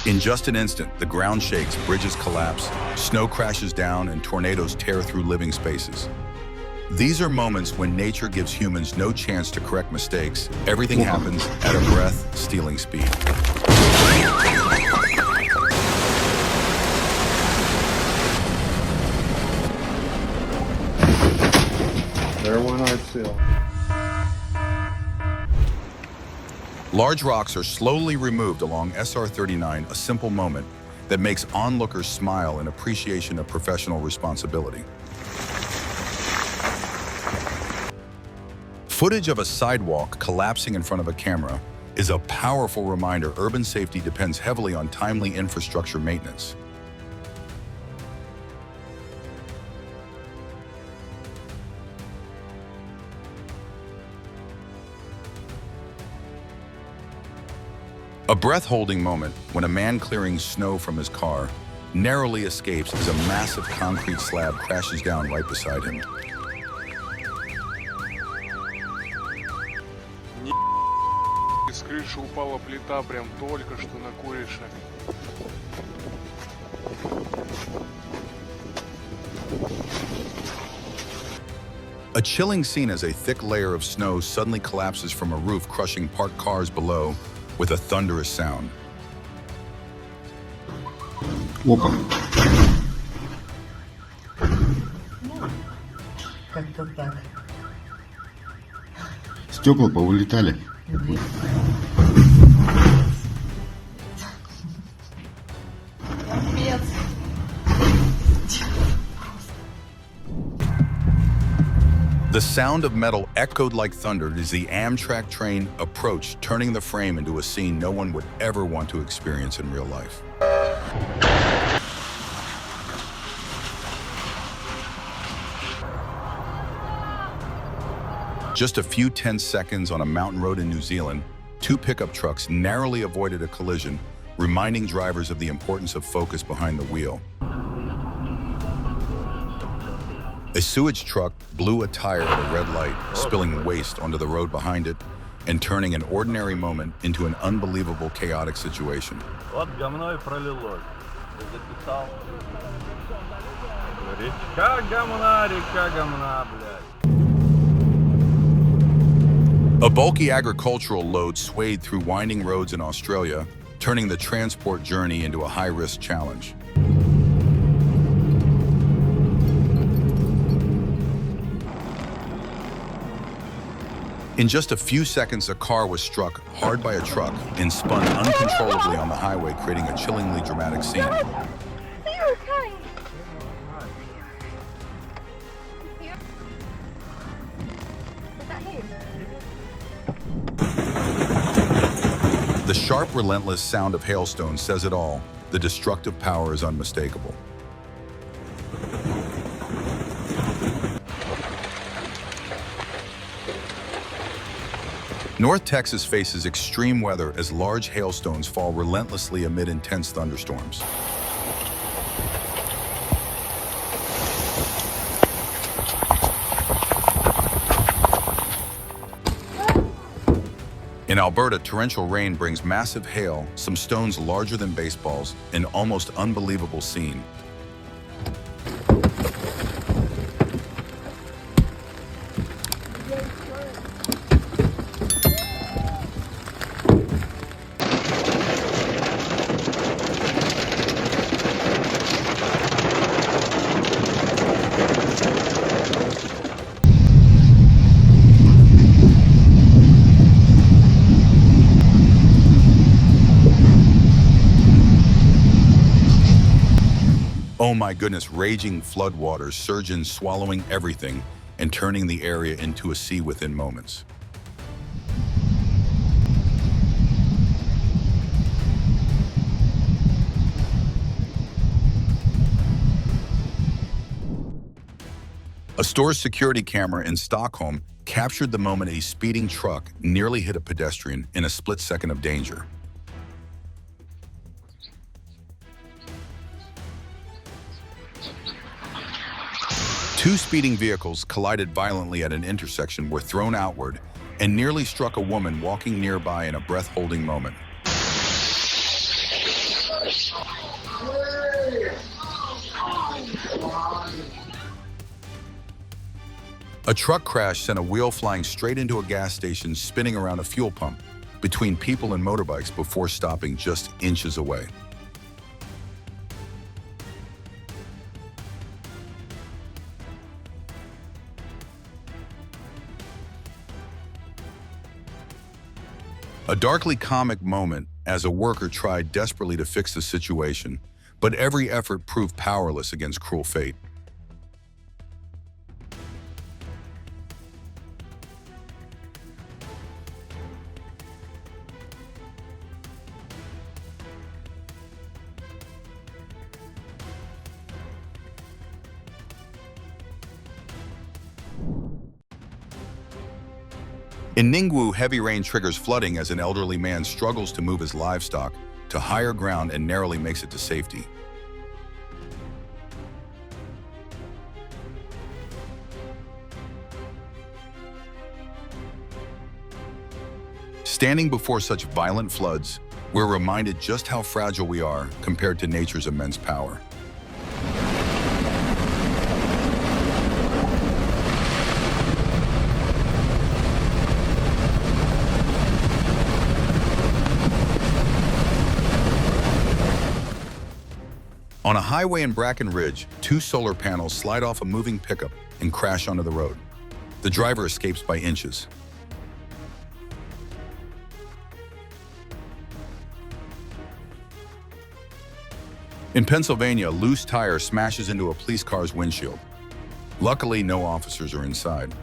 In just an instant, the ground shakes, bridges collapse, snow crashes down, and tornadoes tear through living spaces. These are moments when nature gives humans no chance to correct mistakes. Everything happens at a breath-stealing speed. There went our seal. Large rocks are slowly removed along SR-39, a simple moment that makes onlookers smile in appreciation of professional responsibility. Footage of a sidewalk collapsing in front of a camera is a powerful reminder urban safety depends heavily on timely infrastructure maintenance. A breath-holding moment when a man clearing snow from his car narrowly escapes as a massive concrete slab crashes down right beside him. С крыши упала плита прям только что на курише. A chilling scene as a thick layer of snow suddenly collapses from a roof, crushing parked cars below with a thunderous sound. Опа. Как-то так. Стекла повылетали. Капец. The sound of metal echoed like thunder as the Amtrak train approached, turning the frame into a scene no one would ever want to experience in real life. Just a few tense seconds on a mountain road in New Zealand, two pickup trucks narrowly avoided a collision, reminding drivers of the importance of focus behind the wheel. A sewage truck blew a tire at a red light, spilling waste onto the road behind it and turning an ordinary moment into an unbelievable chaotic situation. Вот говно и пролилось. Ты записал? Река говна, блядь. A bulky agricultural load swayed through winding roads in Australia, turning the transport journey into a high-risk challenge. In just a few seconds, a car was struck hard by a truck and spun uncontrollably on the highway, creating a chillingly dramatic scene. Are you okay? Is that him? The sharp, relentless sound of hailstones says it all. The destructive power is unmistakable. North Texas faces extreme weather as large hailstones fall relentlessly amid intense thunderstorms. In Alberta, torrential rain brings massive hail, some stones larger than baseballs, an almost unbelievable scene. Oh my goodness, raging floodwaters surge in, swallowing everything and turning the area into a sea within moments. A store's security camera in Stockholm captured the moment a speeding truck nearly hit a pedestrian in a split second of danger. Two speeding vehicles collided violently at an intersection, were thrown outward, and nearly struck a woman walking nearby in a breath-holding moment. A truck crash sent a wheel flying straight into a gas station spinning around a fuel pump between people and motorbikes before stopping just inches away. A darkly comic moment as a worker tried desperately to fix the situation, but every effort proved powerless against cruel fate. In Ningwu, heavy rain triggers flooding as an elderly man struggles to move his livestock to higher ground and narrowly makes it to safety. Standing before such violent floods, we're reminded just how fragile we are compared to nature's immense power. On a highway in Bracken Ridge, 2 solar panels slide off a moving pickup and crash onto the road. The driver escapes by inches. In Pennsylvania, a loose tire smashes into a police car's windshield. Luckily, no officers are inside.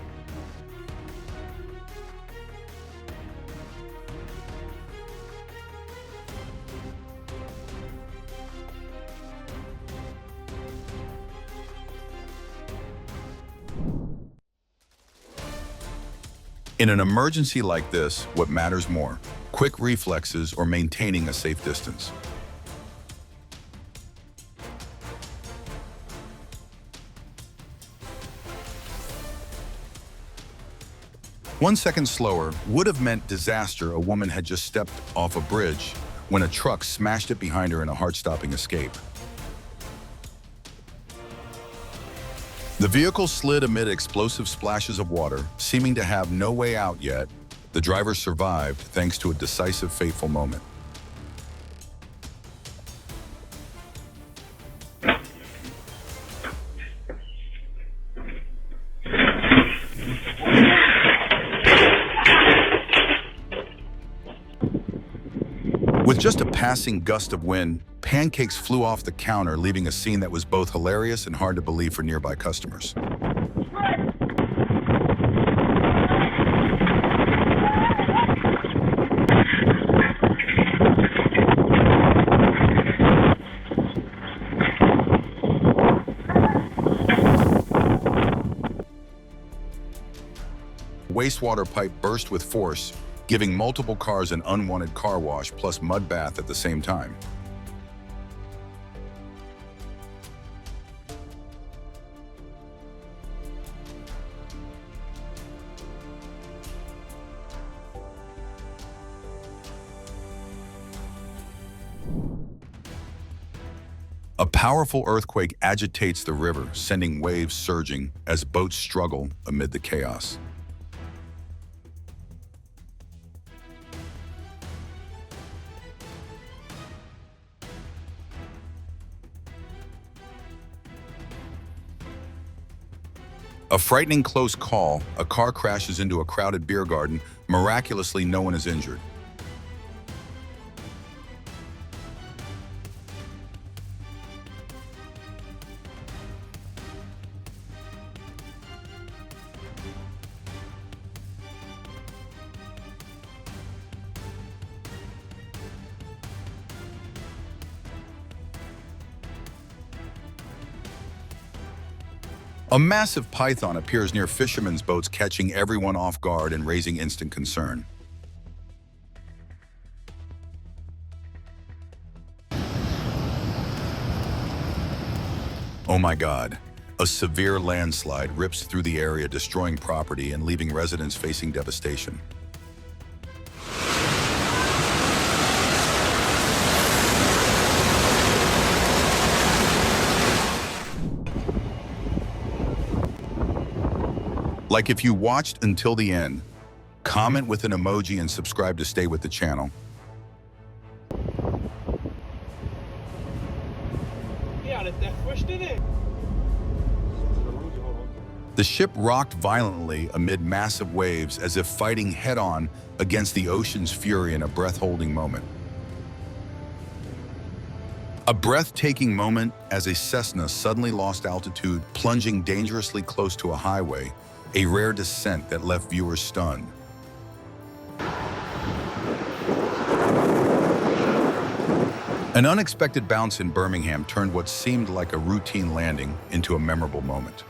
In an emergency like this, what matters more? Quick reflexes or maintaining a safe distance? One second slower would have meant disaster. A woman had just stepped off a bridge when a truck smashed it behind her in a heart-stopping escape. The vehicle slid amid explosive splashes of water, seeming to have no way out yet. The driver survived thanks to a decisive, fateful moment. With just a passing gust of wind, pancakes flew off the counter, leaving a scene that was both hilarious and hard to believe for nearby customers. A wastewater pipe burst with force, giving multiple cars an unwanted car wash plus mud bath at the same time. A powerful earthquake agitates the river, sending waves surging as boats struggle amid the chaos. A frightening close call, a car crashes into a crowded beer garden. Miraculously, no one is injured. A massive python appears near fishermen's boats, catching everyone off guard and raising instant concern. Oh my God. A severe landslide rips through the area, destroying property and leaving residents facing devastation. Like if you watched until the end, comment with an emoji and subscribe to stay with the channel. The ship rocked violently amid massive waves as if fighting head-on against the ocean's fury in a breath-holding moment. A breathtaking moment as a Cessna suddenly lost altitude, plunging dangerously close to a highway, a rare descent that left viewers stunned. An unexpected bounce in Birmingham turned what seemed like a routine landing into a memorable moment.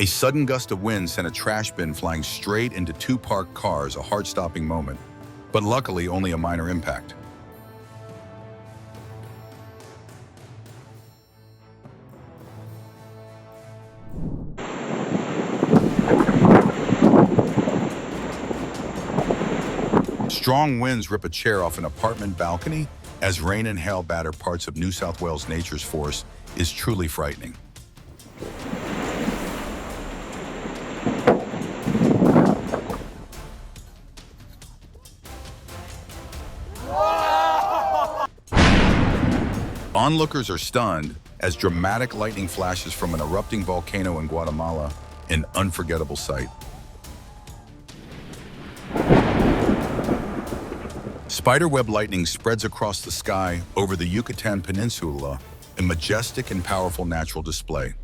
A sudden gust of wind sent a trash bin flying straight into two parked cars, a heart-stopping moment, but luckily only a minor impact. Strong winds rip a chair off an apartment balcony as rain and hail batter parts of New South Wales nature's force is truly frightening. Onlookers are stunned as dramatic lightning flashes from an erupting volcano in Guatemala, an unforgettable sight. Spiderweb lightning spreads across the sky over the Yucatan Peninsula, a majestic and powerful natural display.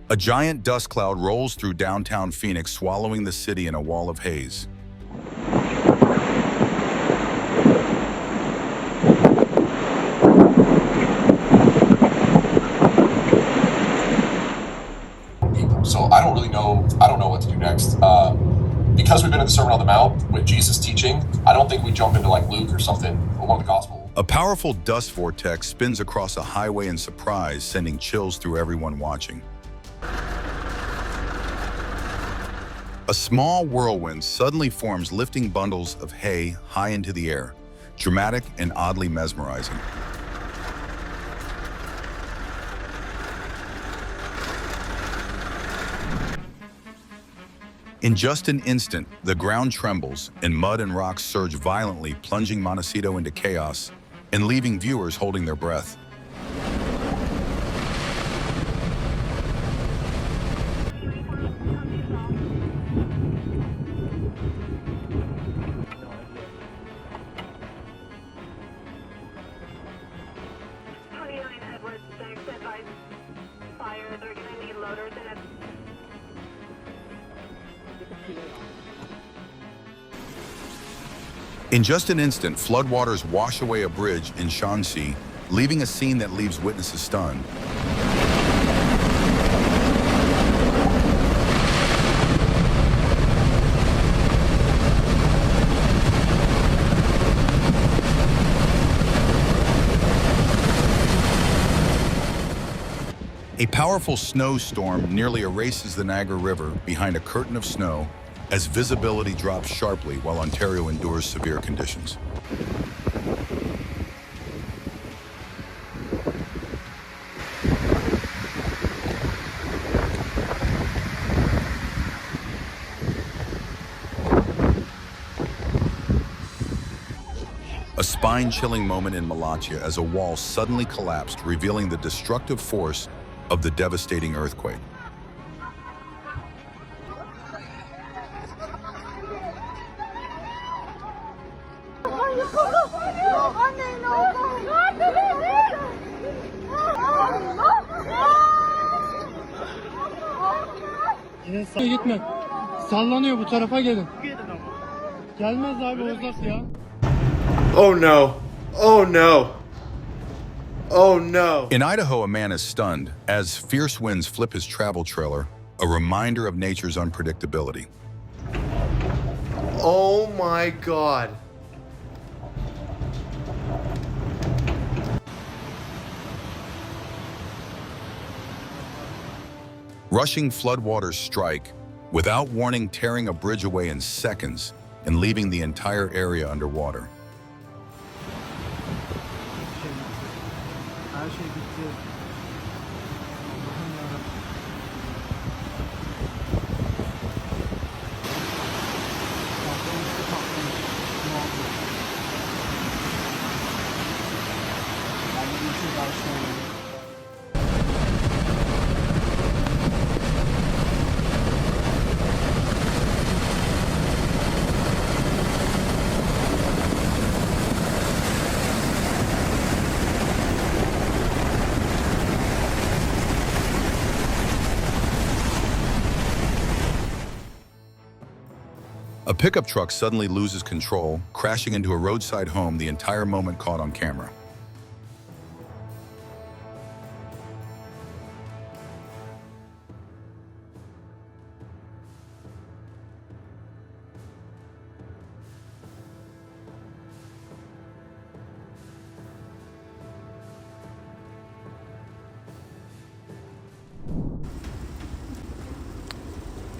A giant dust cloud rolls through downtown Phoenix, swallowing the city in a wall of haze. So I don't know what to do next. Because we've been in the Sermon on the Mount with Jesus teaching, I don't think we jump into like Luke or something along the gospel. A powerful dust vortex spins across a highway in surprise, sending chills through everyone watching. A small whirlwind suddenly forms, lifting bundles of hay high into the air, dramatic and oddly mesmerizing. In just an instant, the ground trembles and mud and rocks surge violently, plunging Montecito into chaos and leaving viewers holding their breath. In just an instant, floodwaters wash away a bridge in Shanxi, leaving a scene that leaves witnesses stunned. A powerful snowstorm nearly erases the Niagara River behind a curtain of snow as visibility drops sharply while Ontario endures severe conditions. A spine-chilling moment in Malatya as a wall suddenly collapsed, revealing the destructive force of the devastating earthquake. Gitme. Sallanıyor, bu tarafa gelin. Gelmez abi, olmaz ya. Oh no. Oh no. Oh no. In Idaho, a man is stunned as fierce winds flip his travel trailer, a reminder of nature's unpredictability. Oh my God. Rushing floodwaters strike, without warning tearing a bridge away in seconds and leaving the entire area underwater. Her şey bitti. Allah'ım yarabbim. Patlamıştı patlamış. Ne oldu? Ben de bir şey başlayalım. A pickup truck suddenly loses control, crashing into a roadside home, the entire moment caught on camera.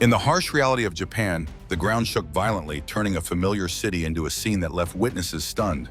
In the harsh reality of Japan, the ground shook violently, turning a familiar city into a scene that left witnesses stunned.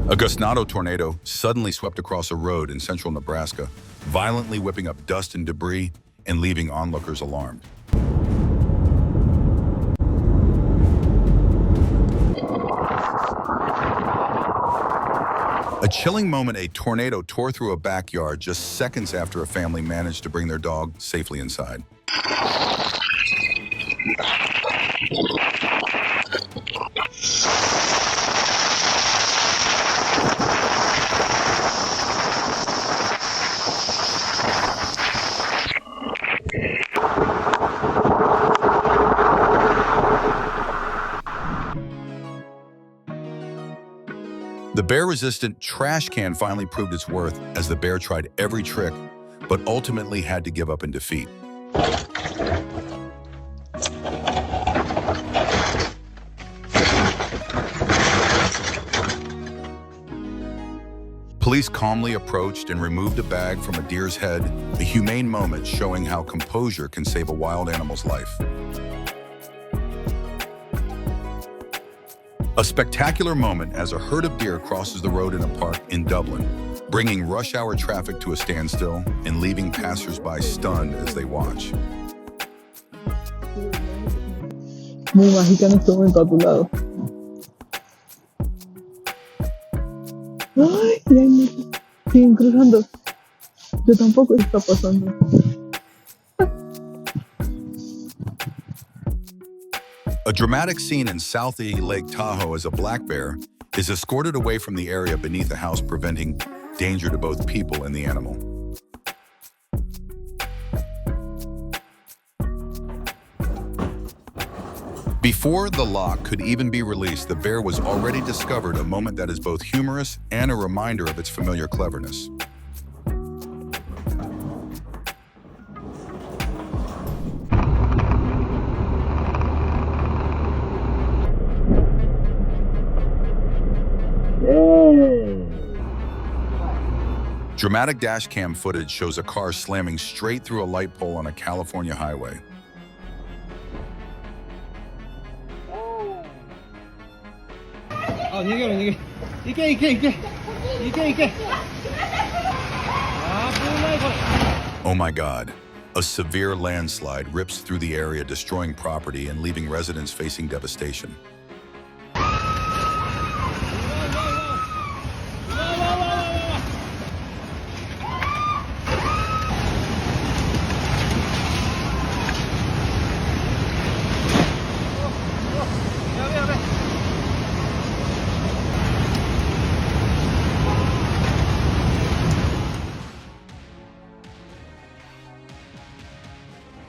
A Gusnado tornado suddenly swept across a road in central Nebraska, violently whipping up dust and debris and leaving onlookers alarmed. A chilling moment, a tornado tore through a backyard just seconds after a family managed to bring their dog safely inside. The bear-resistant trash can finally proved its worth as the bear tried every trick, but ultimately had to give up in defeat. Police calmly approached and removed a bag from a deer's head, a humane moment showing how composure can save a wild animal's life. A spectacular moment as a herd of deer crosses the road in a park in Dublin, bringing rush hour traffic to a standstill and leaving passers-by stunned as they watch. Muy mágica en este momento a tu lado. Ay, siguen cruzando. Yo tampoco está pasando. A dramatic scene in South Lake Tahoe as a black bear is escorted away from the area beneath a house, preventing danger to both people and the animal. Before the lock could even be released, the bear was already discovered, a moment that is both humorous and a reminder of its familiar cleverness. Dramatic dash cam footage shows a car slamming straight through a light pole on a California highway. Oh my God. A severe landslide rips through the area, destroying property and leaving residents facing devastation.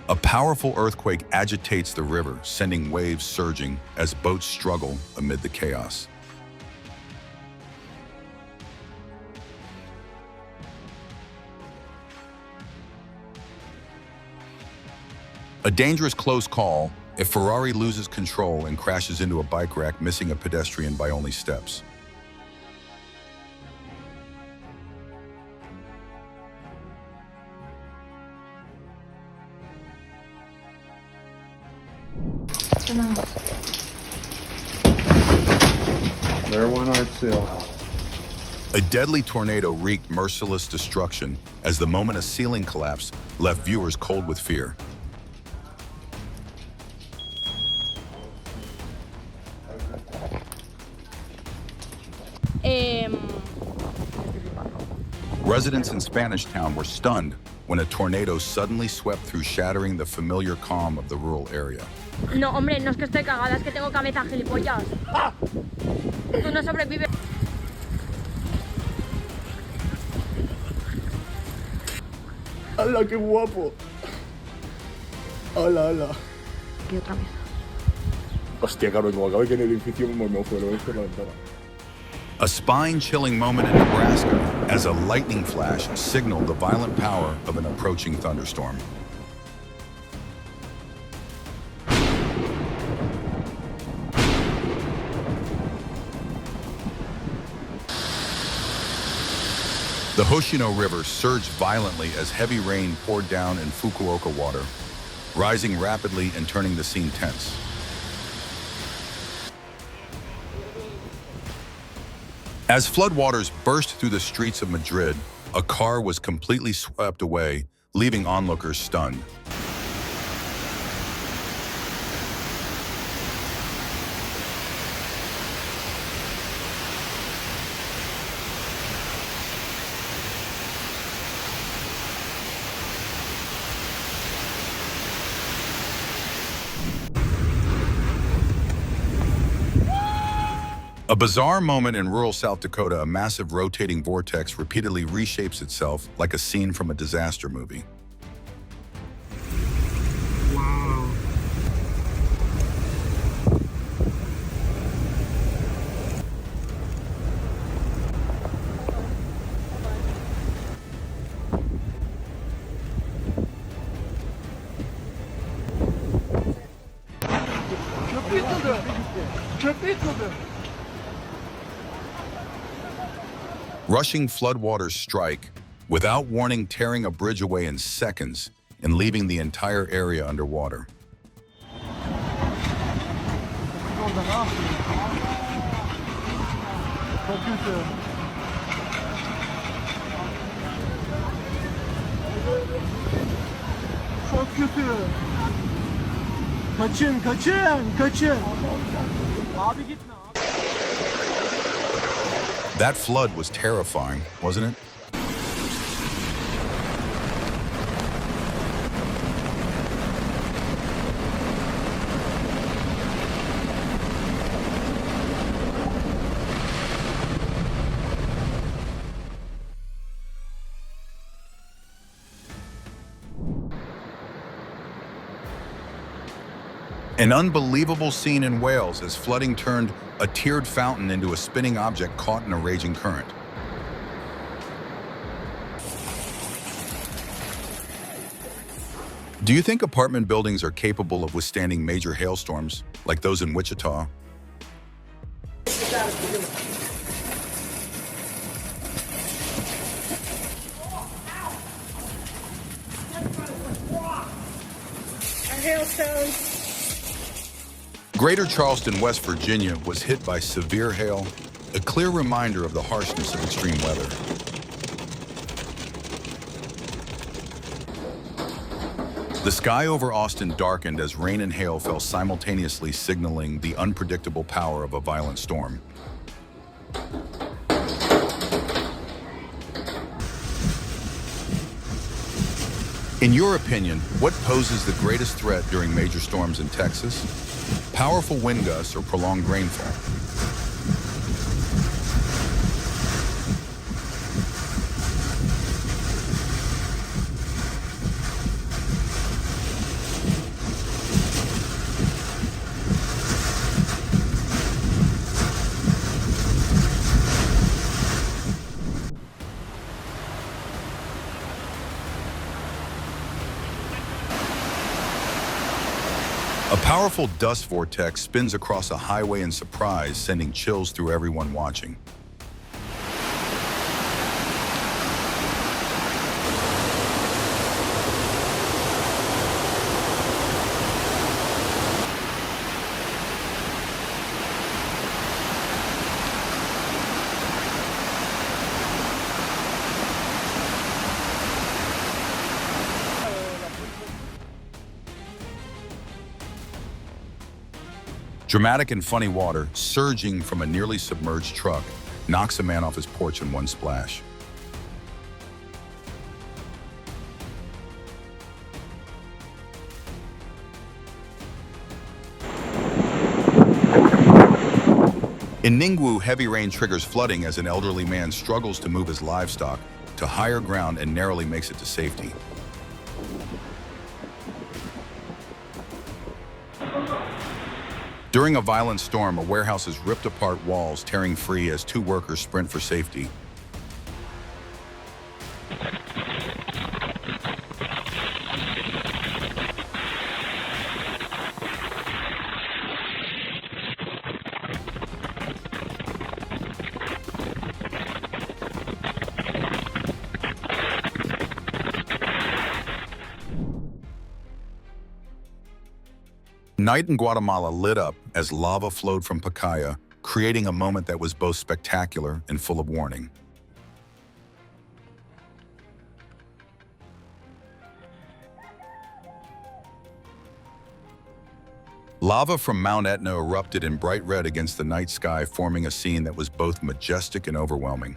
A powerful earthquake agitates the river, sending waves surging as boats struggle amid the chaos. A dangerous close call if Ferrari loses control and crashes into a bike rack, missing a pedestrian by only steps. There went our seal. A deadly tornado wreaked merciless destruction as the moment a ceiling collapsed left viewers cold with fear. Residents in Spanish Town were stunned when a tornado suddenly swept through, shattering the familiar calm of the rural area. No, hombre, no es que estoy cagada, es que tengo cabeza, gilipollas. Tú no sobrevives. ¡Hala, qué guapo! ¡Hala, hala! Y otra vez. Hostia, claro, como acabé que en el edificio me fue, lo ves por la ventana. A spine-chilling moment in Nebraska as a lightning flash signaled the violent power of an approaching thunderstorm. The Hoshino River surged violently as heavy rain poured down in Fukuoka water, rising rapidly and turning the scene tense. As floodwaters burst through the streets of Madrid, a car was completely swept away, leaving onlookers stunned. A bizarre moment in rural South Dakota, a massive rotating vortex repeatedly reshapes itself like a scene from a disaster movie. Wow. Köprü yıkıldı. Rushing floodwaters strike, without warning, tearing a bridge away in seconds and leaving the entire area underwater. Orada ne yapıyor? Çok kötü. Çok kötü. Kaçın, kaçın, kaçın. Abi gitme abi. That flood was terrifying, wasn't it? An unbelievable scene in Wales as flooding turned a tiered fountain into a spinning object caught in a raging current. Do you think apartment buildings are capable of withstanding major hailstorms like those in Wichita? Hailstones. Greater Charleston, West Virginia was hit by severe hail, a clear reminder of the harshness of extreme weather. The sky over Austin darkened as rain and hail fell simultaneously, signaling the unpredictable power of a violent storm. In your opinion, what poses the greatest threat during major storms in Texas? Powerful wind gusts or prolonged rainfall? A powerful dust vortex spins across a highway in surprise, sending chills through everyone watching. Dramatic and funny water, surging from a nearly submerged truck, knocks a man off his porch in one splash. In Ningwu, heavy rain triggers flooding as an elderly man struggles to move his livestock to higher ground and narrowly makes it to safety. During a violent storm, a warehouse has ripped apart walls, tearing free as two workers sprint for safety. Night in Guatemala lit up as lava flowed from Pacaya, creating a moment that was both spectacular and full of warning. Lava from Mount Etna erupted in bright red against the night sky, forming a scene that was both majestic and overwhelming.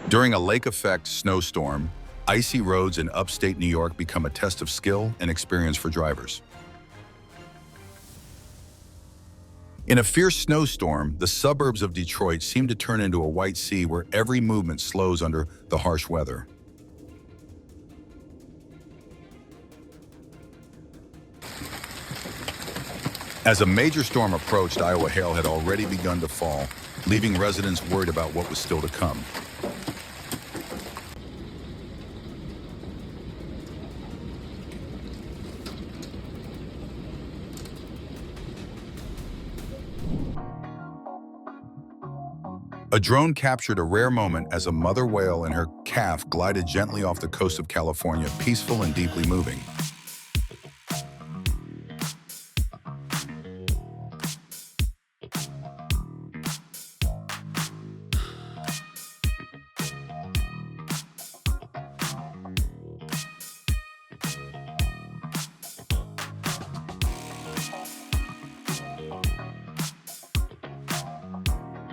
During a lake-effect snowstorm, icy roads in upstate New York become a test of skill and experience for drivers. In a fierce snowstorm, the suburbs of Detroit seem to turn into a white sea where every movement slows under the harsh weather. As a major storm approached, Iowa hail had already begun to fall, leaving residents worried about what was still to come. A drone captured a rare moment as a mother whale and her calf glided gently off the coast of California, peaceful and deeply moving.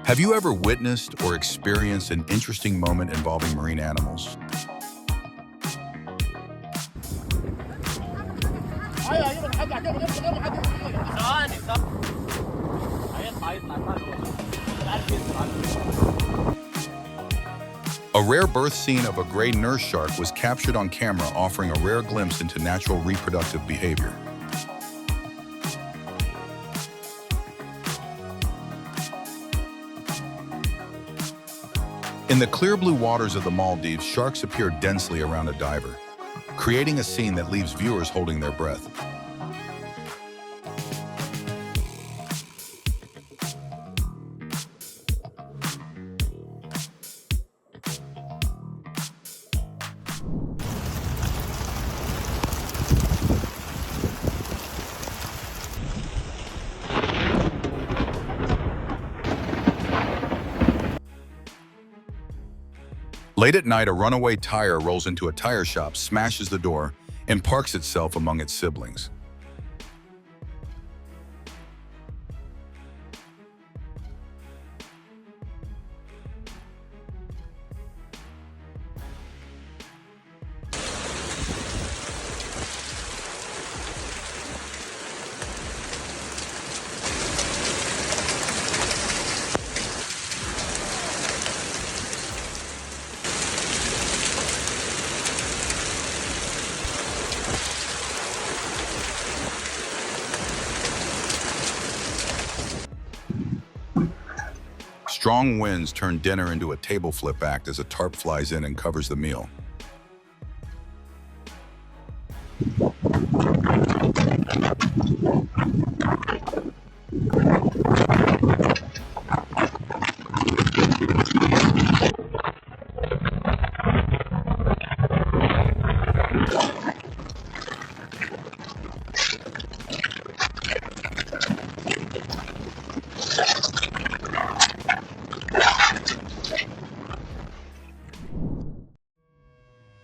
Have you ever witnessed or experienced an interesting moment involving marine animals? A rare birth scene of a gray nurse shark was captured on camera, offering a rare glimpse into natural reproductive behavior. In the clear blue waters of the Maldives, sharks appear densely around a diver, creating a scene that leaves viewers holding their breath. Late at night, a runaway tire rolls into a tire shop, smashes the door, and parks itself among its siblings. Strong winds turn dinner into a table flip act as a tarp flies in and covers the meal.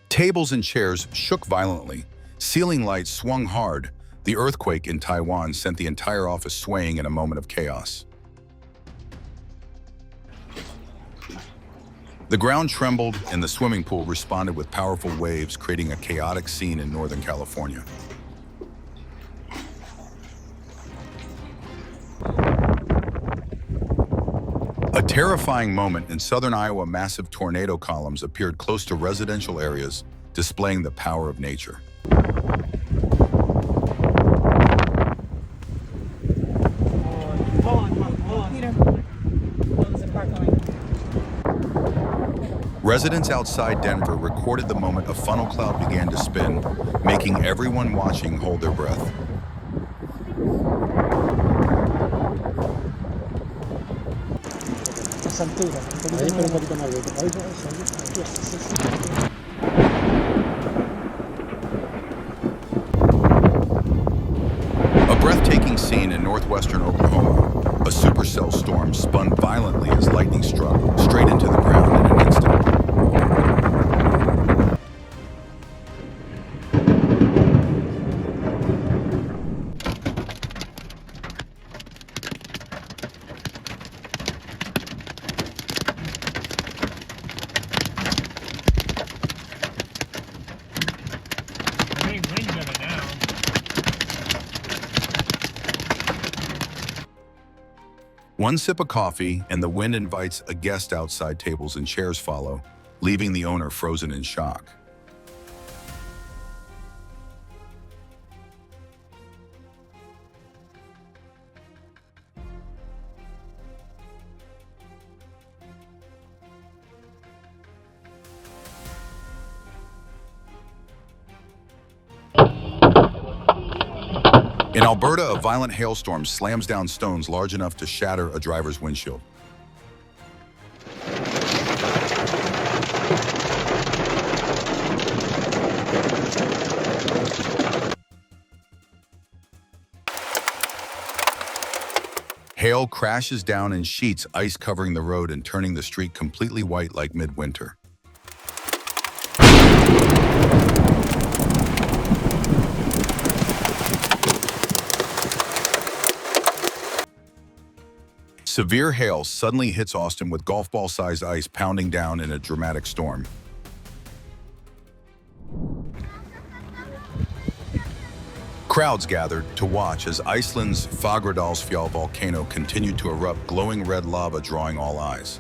Tables and chairs shook violently. Ceiling lights swung hard. The earthquake in Taiwan sent the entire office swaying in a moment of chaos. The ground trembled and the swimming pool responded with powerful waves, creating a chaotic scene in Northern California. A terrifying moment in southern Iowa, massive tornado columns appeared close to residential areas, displaying the power of nature. Residents outside Denver recorded the moment a funnel cloud began to spin, making everyone watching hold their breath. A breathtaking scene in northwestern Oklahoma. A supercell storm spun violently as lightning struck straight into the ground in an instant. One sip of coffee, and the wind invites a guest outside. Tables and chairs follow, leaving the owner frozen in shock. In Alberta, a violent hailstorm slams down stones large enough to shatter a driver's windshield. Hail crashes down in sheets, ice covering the road and turning the street completely white like midwinter. Severe hail suddenly hits Austin with golf ball-sized ice pounding down in a dramatic storm. Crowds gathered to watch as Iceland's Fagradalsfjall volcano continued to erupt, glowing red lava drawing all eyes.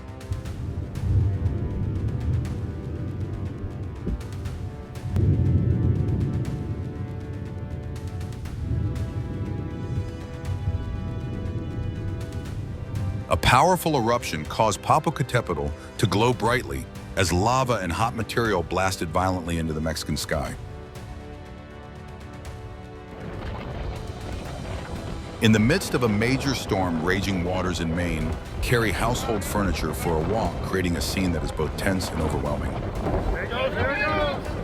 A powerful eruption caused Popocatépetl to glow brightly as lava and hot material blasted violently into the Mexican sky. In the midst of a major storm, raging waters in Maine carry household furniture for a walk, creating a scene that is both tense and overwhelming. There it goes, there it goes!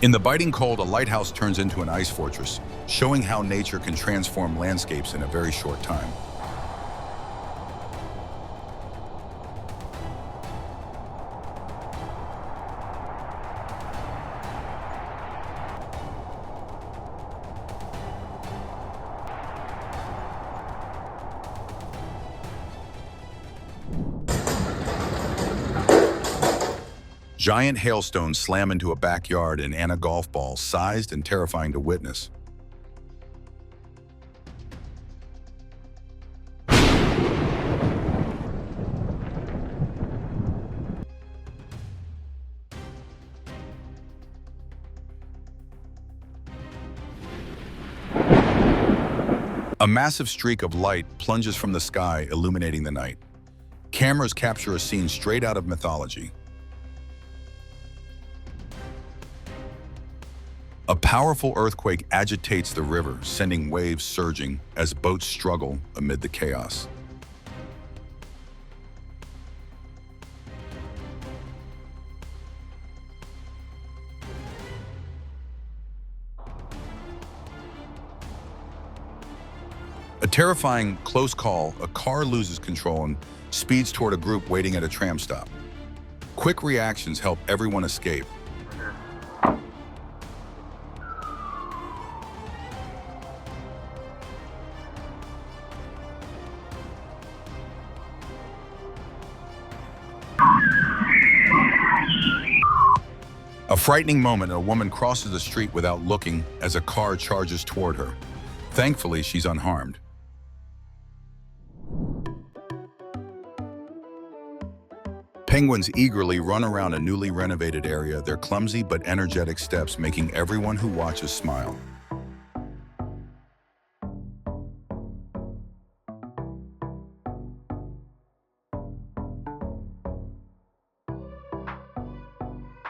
In the biting cold, a lighthouse turns into an ice fortress, showing how nature can transform landscapes in a very short time. Giant hailstones slam into a backyard and a golf ball, sized and terrifying to witness. A massive streak of light plunges from the sky, illuminating the night. Cameras capture a scene straight out of mythology. A powerful earthquake agitates the river, sending waves surging as boats struggle amid the chaos. A terrifying close call, a car loses control and speeds toward a group waiting at a tram stop. Quick reactions help everyone escape. A frightening moment, a woman crosses the street without looking as a car charges toward her. Thankfully, she's unharmed. Penguins eagerly run around a newly renovated area, their clumsy but energetic steps making everyone who watches smile.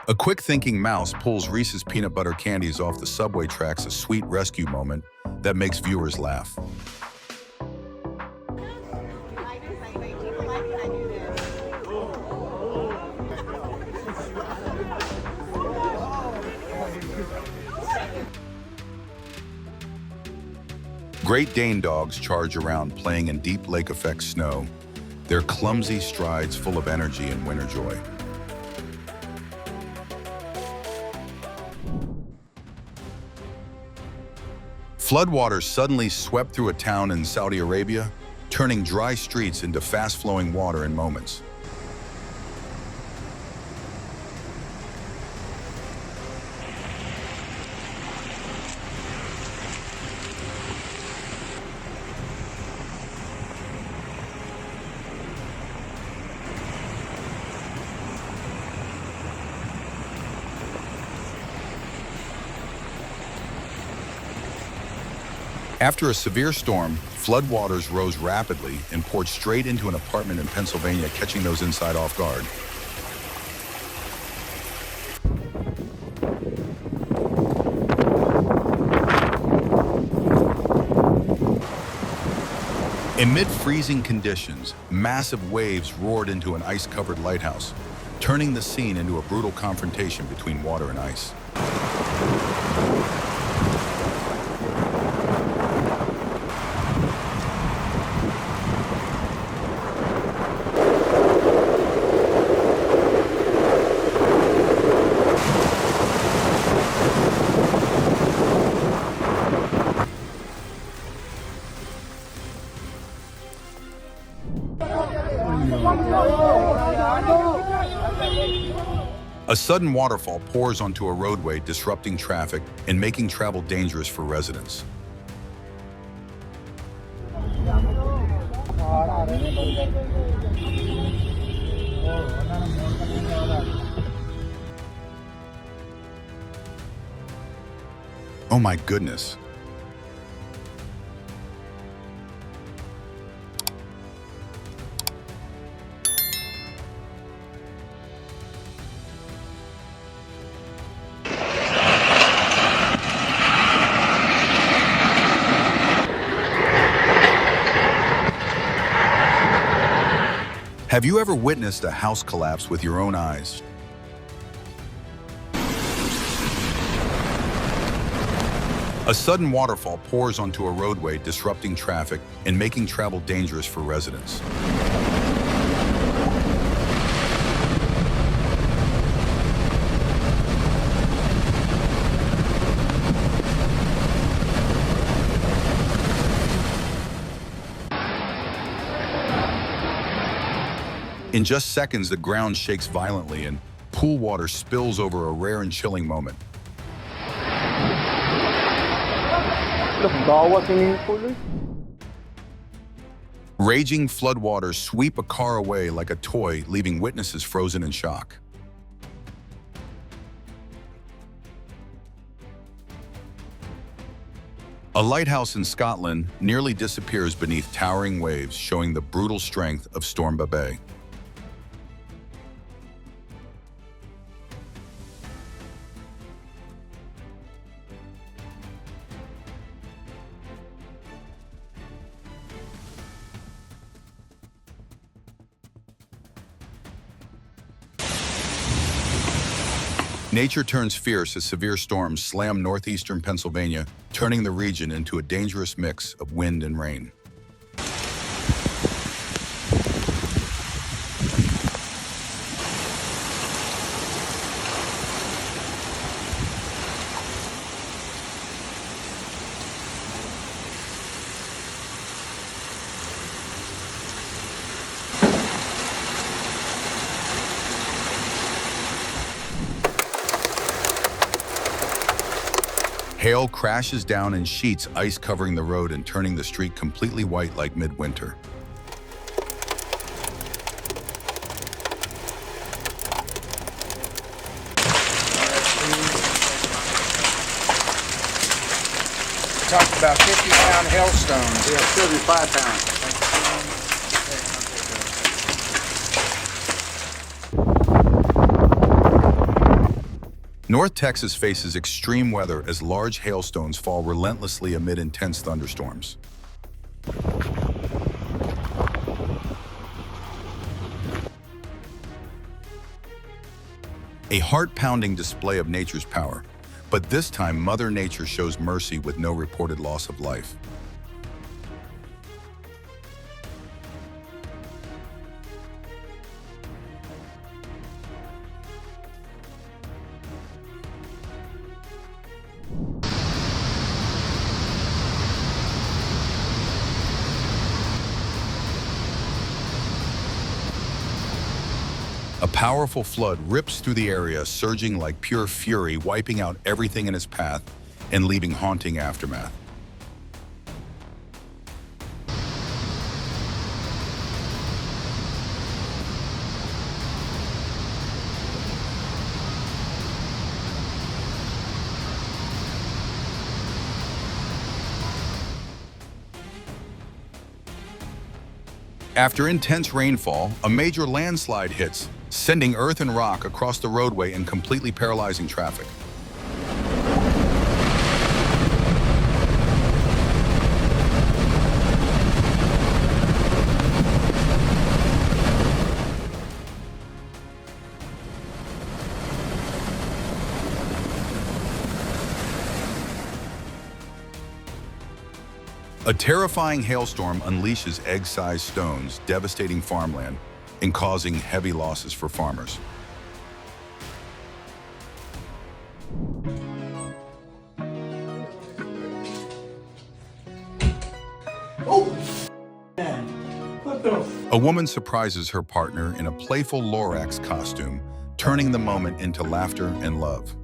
A quick-thinking mouse pulls Reese's peanut butter candies off the subway tracks, a sweet rescue moment that makes viewers laugh. Great Dane dogs charge around, playing in deep lake-effect snow, their clumsy strides full of energy and winter joy. Floodwaters suddenly swept through a town in Saudi Arabia, turning dry streets into fast-flowing water in moments. After a severe storm, floodwaters rose rapidly and poured straight into an apartment in Pennsylvania, catching those inside off guard. Amid freezing conditions, massive waves roared into an ice-covered lighthouse, turning the scene into a brutal confrontation between water and ice. A sudden waterfall pours onto a roadway, disrupting traffic and making travel dangerous for residents. Oh my goodness. Have you ever witnessed a house collapse with your own eyes? A sudden waterfall pours onto a roadway, disrupting traffic and making travel dangerous for residents. In just seconds, the ground shakes violently and pool water spills over a rare and chilling moment. Raging floodwaters sweep a car away like a toy, leaving witnesses frozen in shock. A lighthouse in Scotland nearly disappears beneath towering waves, showing the brutal strength of Stormba Bay. Nature turns fierce as severe storms slam northeastern Pennsylvania, turning the region into a dangerous mix of wind and rain. Hail crashes down in sheets, ice covering the road and turning the street completely white like midwinter. Talked about 50-pound hailstones. Yeah, 35 pounds. North Texas faces extreme weather as large hailstones fall relentlessly amid intense thunderstorms. A heart-pounding display of nature's power, but this time Mother Nature shows mercy with no reported loss of life. A powerful flood rips through the area, surging like pure fury, wiping out everything in its path and leaving haunting aftermath. After intense rainfall, a major landslide hits, sending earth and rock across the roadway and completely paralyzing traffic. A terrifying hailstorm unleashes egg-sized stones, devastating farmland and causing heavy losses for farmers. A woman surprises her partner in a playful Lorax costume, turning the moment into laughter and love.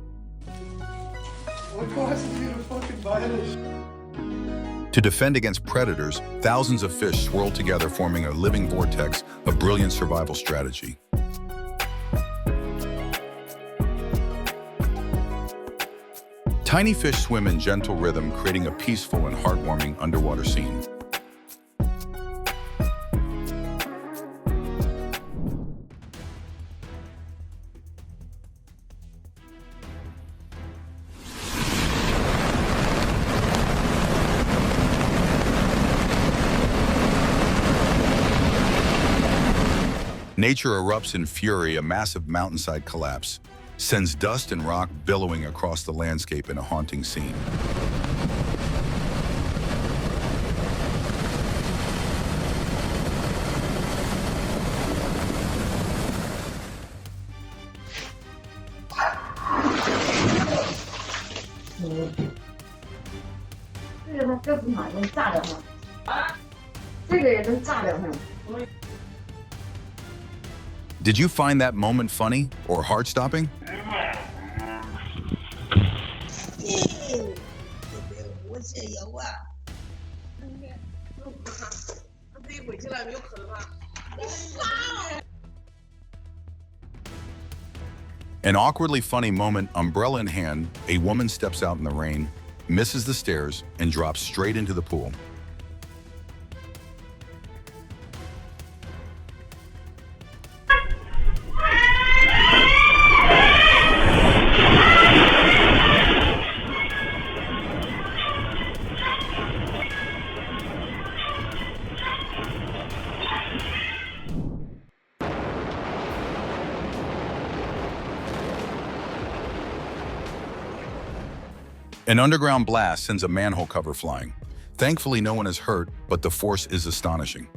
To defend against predators, thousands of fish swirl together, forming a living vortex, a brilliant survival strategy. Tiny fish swim in gentle rhythm, creating a peaceful and heartwarming underwater scene. Nature erupts in fury. A massive mountainside collapse sends dust and rock billowing across the landscape in a haunting scene. Did you find that moment funny or heart-stopping? An awkwardly funny moment, umbrella in hand, a woman steps out in the rain, misses the stairs, and drops straight into the pool. An underground blast sends a manhole cover flying. Thankfully, no one is hurt, but the force is astonishing.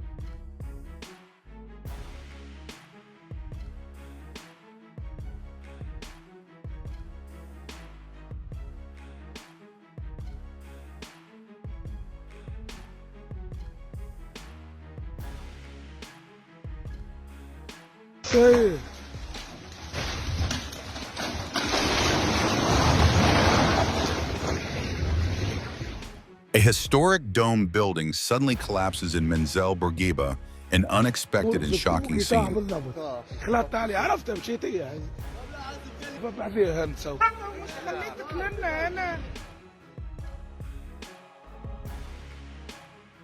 A historic dome building suddenly collapses in Menzel Bourguiba, an unexpected and shocking scene.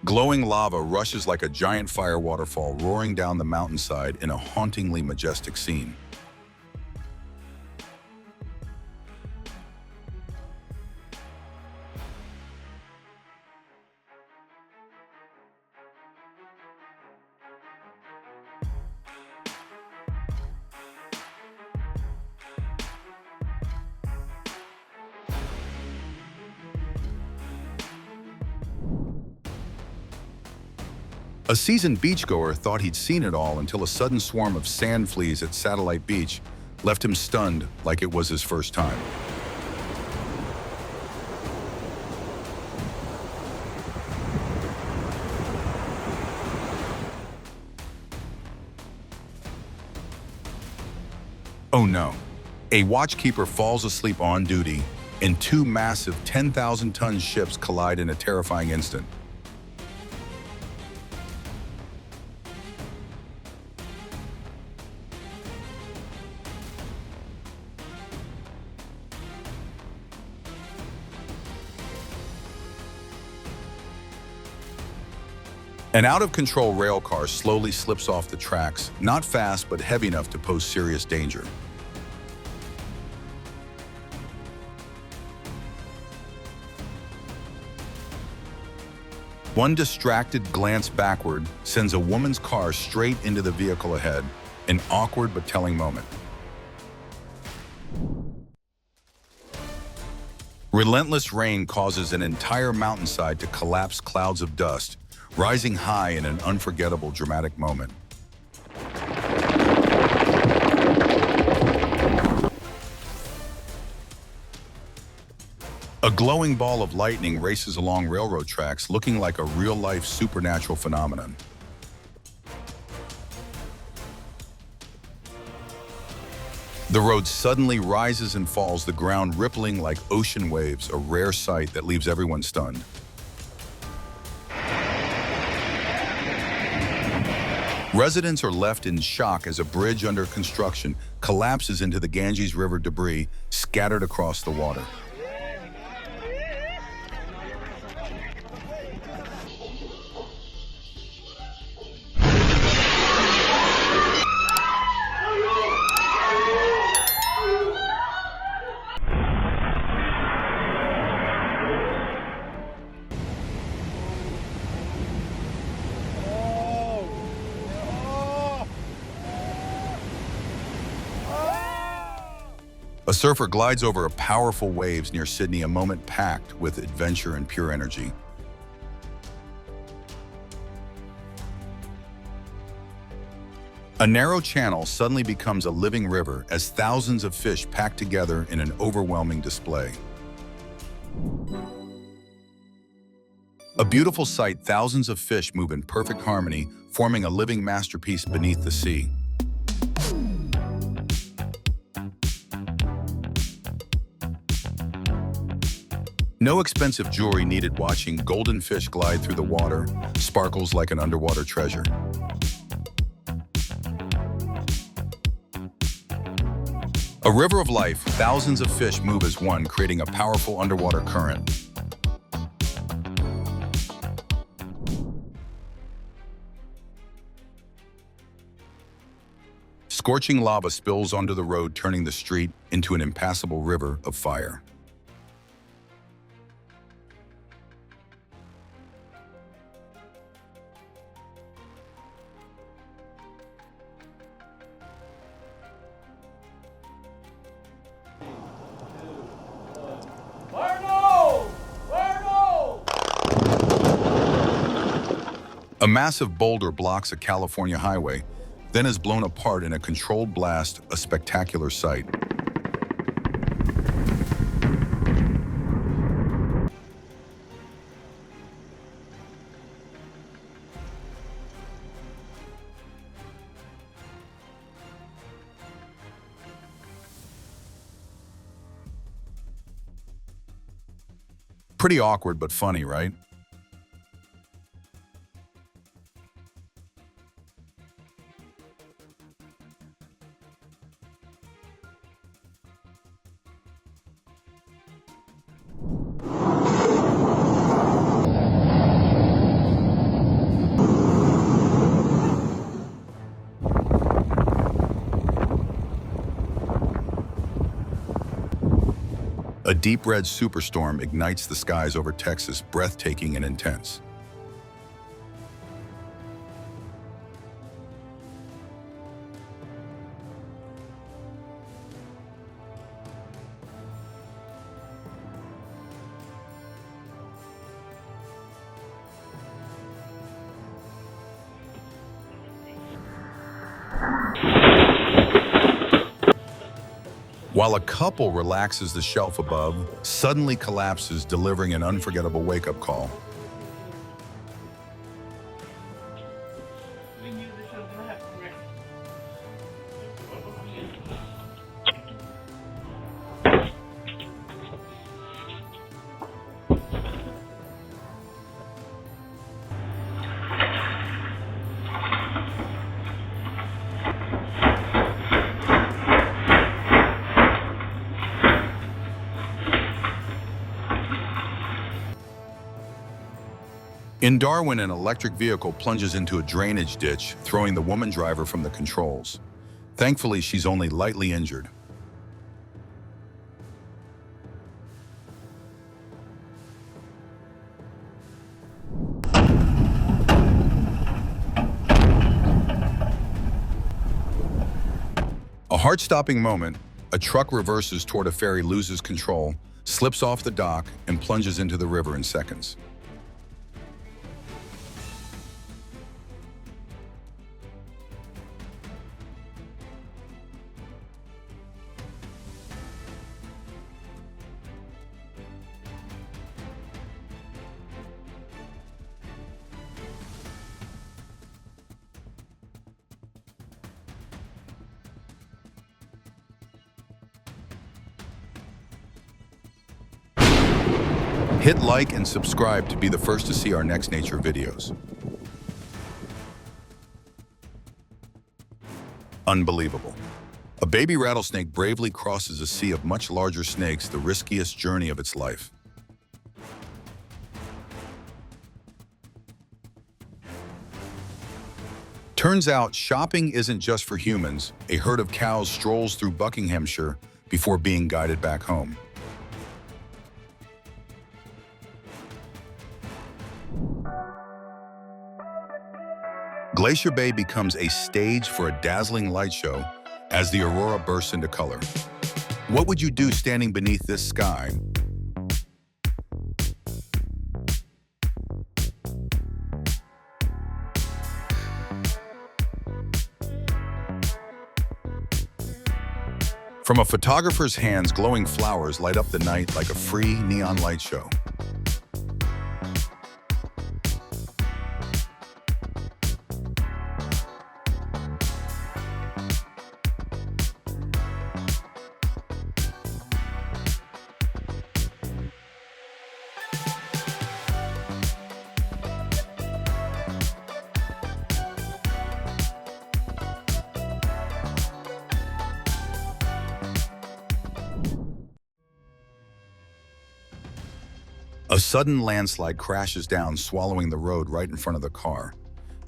Glowing lava rushes like a giant fire waterfall roaring down the mountainside in a hauntingly majestic scene. A seasoned beachgoer thought he'd seen it all until a sudden swarm of sand fleas at Satellite Beach left him stunned like it was his first time. Oh no. A watchkeeper falls asleep on duty, and two massive 10,000-ton ships collide in a terrifying instant. An out-of-control rail car slowly slips off the tracks, not fast but heavy enough to pose serious danger. One distracted glance backward sends a woman's car straight into the vehicle ahead, an awkward but telling moment. Relentless rain causes an entire mountainside to collapse clouds of dust, rising high in an unforgettable dramatic moment. A glowing ball of lightning races along railroad tracks looking like a real-life supernatural phenomenon. The road suddenly rises and falls, the ground rippling like ocean waves, a rare sight that leaves everyone stunned. Residents are left in shock as a bridge under construction collapses into the Ganges River debris scattered across the water. A surfer glides over powerful waves near Sydney, a moment packed with adventure and pure energy. A narrow channel suddenly becomes a living river as thousands of fish pack together in an overwhelming display. A beautiful sight, thousands of fish move in perfect harmony, forming a living masterpiece beneath the sea. No expensive jewelry needed, watching golden fish glide through the water sparkles like an underwater treasure. A river of life, thousands of fish move as one, creating a powerful underwater current. Scorching lava spills onto the road, turning the street into an impassable river of fire. A massive boulder blocks a California highway, then is blown apart in a controlled blast, a spectacular sight. Pretty awkward, but funny, right? A deep red superstorm ignites the skies over Texas, breathtaking and intense. While a couple relaxes, the shelf above suddenly collapses, delivering an unforgettable wake-up call. In Darwin, an electric vehicle plunges into a drainage ditch, throwing the woman driver from the controls. Thankfully, she's only lightly injured. A heart-stopping moment, a truck reverses toward a ferry, loses control, slips off the dock, and plunges into the river in seconds. Hit like and subscribe to be the first to see our next nature videos. Unbelievable. A baby rattlesnake bravely crosses a sea of much larger snakes, the riskiest journey of its life. Turns out shopping isn't just for humans. A herd of cows strolls through Buckinghamshire before being guided back home. Glacier Bay becomes a stage for a dazzling light show as the aurora bursts into color. What would you do standing beneath this sky? From a photographer's hands, glowing flowers light up the night like a free neon light show. A sudden landslide crashes down, swallowing the road right in front of the car.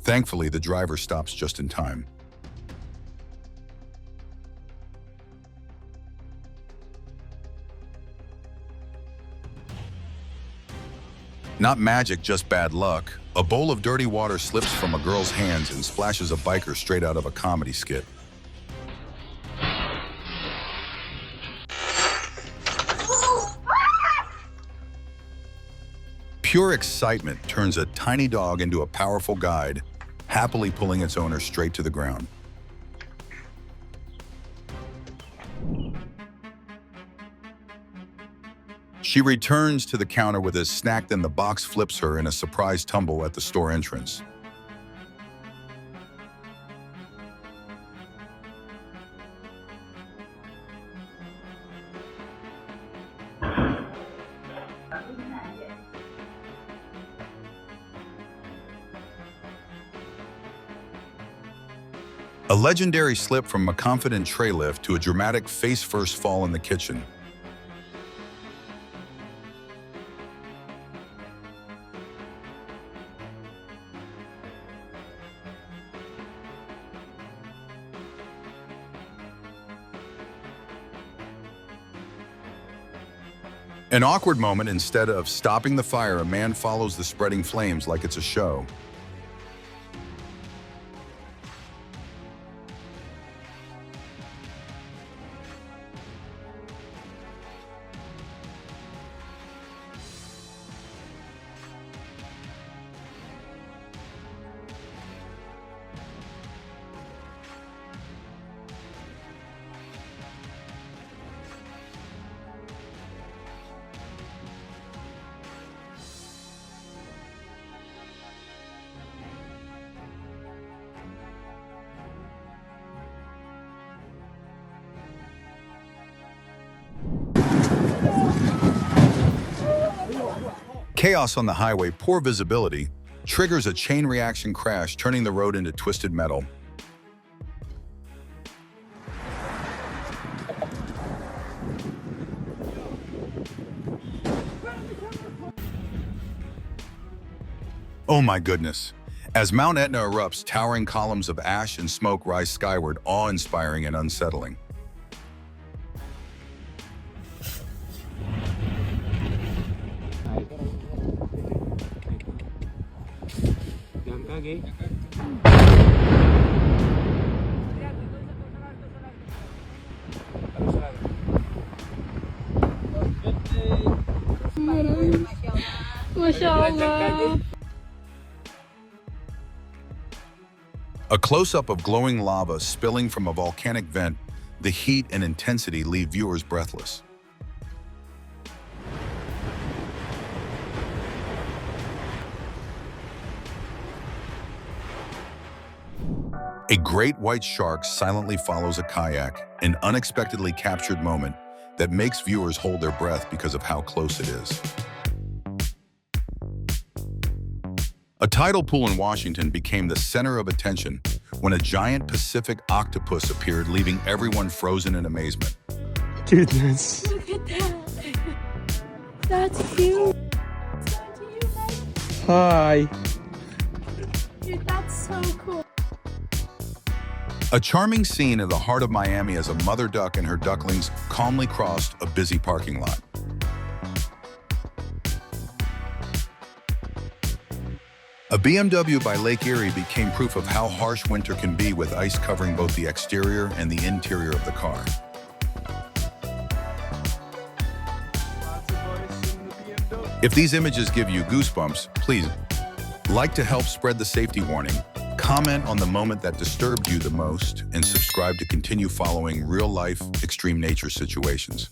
Thankfully, the driver stops just in time. Not magic, just bad luck. A bowl of dirty water slips from a girl's hands and splashes a biker straight out of a comedy skit. Pure excitement turns a tiny dog into a powerful guide, happily pulling its owner straight to the ground. She returns to the counter with a snack, then the box flips her in a surprise tumble at the store entrance. A legendary slip from a confident tray lift to a dramatic face-first fall in the kitchen. An awkward moment, instead of stopping the fire, a man follows the spreading flames like it's a show. Chaos on the highway, poor visibility, triggers a chain reaction crash, turning the road into twisted metal. Oh my goodness. As Mount Etna erupts, towering columns of ash and smoke rise skyward, awe-inspiring and unsettling. Mashallah. A close-up of glowing lava spilling from a volcanic vent, the heat and intensity leave viewers breathless. A great white shark silently follows a kayak, an unexpectedly captured moment that makes viewers hold their breath because of how close it is. A tidal pool in Washington became the center of attention when a giant Pacific octopus appeared, leaving everyone frozen in amazement. Goodness. Look at that. That's cute. Hi. Dude, that's so cool. A charming scene in the heart of Miami as a mother duck and her ducklings calmly crossed a busy parking lot. A BMW by Lake Erie became proof of how harsh winter can be, with ice covering both the exterior and the interior of the car. If these images give you goosebumps, please like to help spread the safety warning, comment on the moment that disturbed you the most, and subscribe to continue following real-life extreme nature situations.